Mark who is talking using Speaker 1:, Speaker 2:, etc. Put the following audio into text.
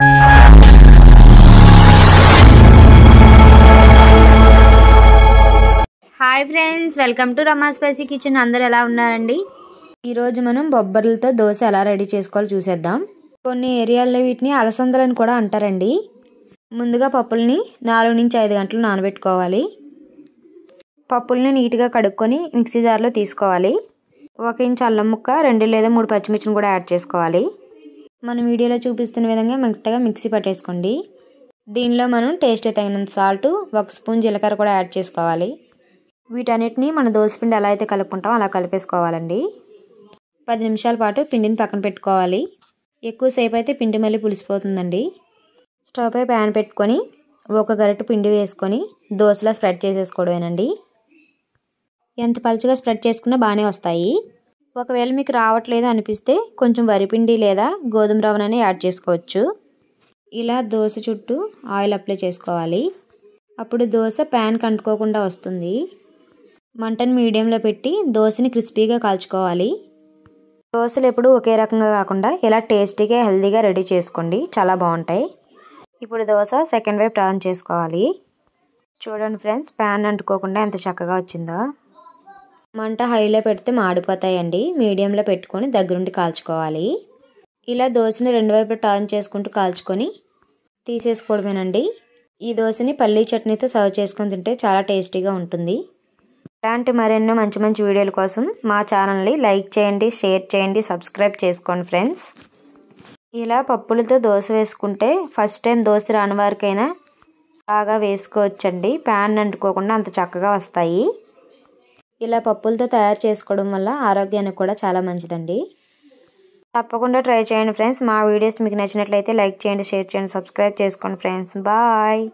Speaker 1: Hi friends, welcome to Rama spicy kitchen. అందరు ఎలా ఉన్నారండి? ఈరోజు మనం బొబ్బర్లతో దోశ ఎలా రెడీ చేసుకోవాలో చూసేద్దాం. కొన్ని ఏరియాల్లో వీటిని అలసందలని కూడా అంటారండి. ముందుగా పప్పుల్ని 4 నుంచి 5 గంటలు నానబెట్టుకోవాలి. పప్పుల్ని నీట్గా కడుక్కొని మిక్సీ జార్లో తీసుకోవాలి. 1 ఇంచ్ అల్లం ముక్క, 2 లేదా 3 పచ్చిమిర్చిని కూడా యాడ్ చేసుకోవాలి. మనం వీడియోలో చూపిస్తున్న విధంగా మెత్తగా మిక్సీ పట్టేసుకోండి. దీనిలో మనం టేస్ట్ తగినంత సాల్ట్, 1 స్పూన్ జీలకర్ర కూడా యాడ్ చేసుకోవాలి. వీటన్నిటిని మన దోసపిండి ఎలా అయితే కలుపుకుంటామో అలా కలిపేసుకోవాలండి. 10 నిమిషాల పాటు పిండిని పక్కన పెట్టుకోవాలి. ఎక్కువసేపు అయితే పిండి మళ్ళీ పులిసిపోతుందండి. స్టవ్ పై ప్యాన్ పెట్టుకొని 1 గరిటె పిండి వేసుకొని దోశలా స్ప్రెడ్ చేసేసుకోవడమేనండి. ఎంత పలుచగా స్ప్రెడ్ చేసుకున్నా బాగానే వస్తాయి. ఒకవేళ మీకు రావట్లేదు అనిపిస్తే కొంచెం వరిపిండి లేదా గోధుమ రవ్వనని యాడ్ చేసుకోవచ్చు. ఇలా దోశ చుట్టూ ఆయిల్ అప్లై చేసుకోవాలి. అప్పుడు దోశ ప్యాన్కి అంటుకోకుండా వస్తుంది. మంటను మీడియంలో పెట్టి దోశని క్రిస్పీగా కాల్చుకోవాలి. దోశలు ఎప్పుడు ఒకే రకంగా కాకుండా ఇలా టేస్టీగా హెల్తీగా రెడీ చేసుకోండి, చాలా బాగుంటాయి. ఇప్పుడు దోశ సెకండ్ వైపు టర్న్ చేసుకోవాలి. చూడండి ఫ్రెండ్స్, ప్యాన్ అంటుకోకుండా ఎంత చక్కగా వచ్చిందో. మంట హైలో పెడితే మాడిపోతాయండి. మీడియంలో పెట్టుకొని దగ్గరుండి కాల్చుకోవాలి. ఇలా దోశని 2 వైపులు టర్న్ చేసుకుంటూ కాల్చుకొని తీసేసుకోవడమేనండి. ఈ దోశని పల్లీ చట్నీతో సర్వ్ చేసుకొని తింటే చాలా టేస్టీగా ఉంటుంది. ఇలాంటి మరెన్నో మంచి మంచి వీడియోల కోసం మా ఛానల్ని లైక్ చేయండి, షేర్ చేయండి, సబ్స్క్రైబ్ చేసుకోండి ఫ్రెండ్స్. ఇలా పప్పులతో దోశ వేసుకుంటే ఫస్ట్ టైం దోశ రాని వారికైనా బాగా వేసుకోవచ్చండి. ప్యాన్ అంటుకోకుండా అంత చక్కగా వస్తాయి. ఇలా పప్పులతో తయారు చేసుకోవడం వల్ల ఆరోగ్యానికి కూడా చాలా మంచిదండి. తప్పకుండా ట్రై చేయండి ఫ్రెండ్స్. మా వీడియోస్ మీకు నచ్చినట్లయితే లైక్ చేయండి, షేర్ చేయండి, సబ్స్క్రైబ్ చేసుకోండి ఫ్రెండ్స్. బాయ్.